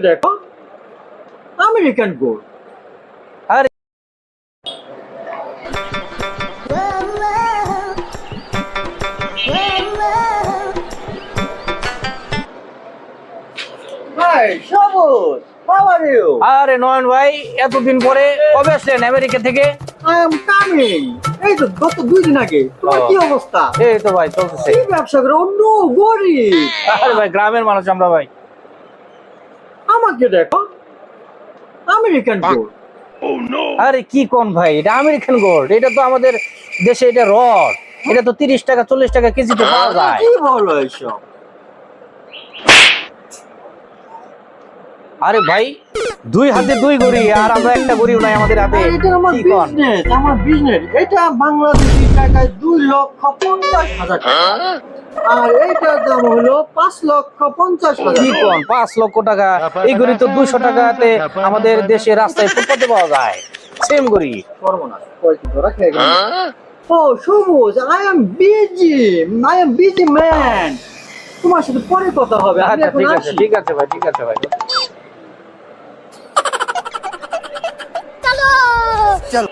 দেখো American gold. আরে high সবুজ, হাউ আর ইউ? আরে নয়ন ভাই, এতদিন পরে কবে আসলেন আমেরিকা থেকে? I am coming. এই তো গত 2 দিন আগে। তোমার কি অবস্থা? এই তো ভাই চলতেছে। কি ব্যবসা করো? অন্য গরিব। আরে ভাই, গ্রামের মানুষ আমরা ভাই। আমাকে দেখো আমেরিকান গোল্ড। আরে কি কোন ভাই, এটা আমেরিকান গোল্ড। এটা তো আমাদের দেশে এটা রড। এটা তো 30 টাকা 40 টাকা কেজিতে পাওয়া যায়। কি বলো এসব? আরে ভাই, 2 হাতে 2 গড়ি আর আমরা একটা গড়িও নাই আমাদের হাতে। এটা আমার কি কোন? বিজনেস, আমার বিজনেস। এটা বাংলাদেশি টাকায় 2,50,000 টাকা। আর এইটার দাম হলো 5,50,000 কি কোন? 5 লক্ষ টাকা। এই গড়ি তো 200 টাকাতে আমাদের দেশে রাস্তায় ফুটপাতে পাওয়া যায়। সেম গড়ি। সর্বনাশ, কয়েকদিন ধরে খেয়ে গেলাম। ও সবুজ, আই এম বিজি ম্যান। তোমার সাথে পরে কথা হবে। আমি আচ্ছা এখন ঠিক আছে, আসি। ঠিক আছে ভাই, ঠিক আছে ভাই। चलो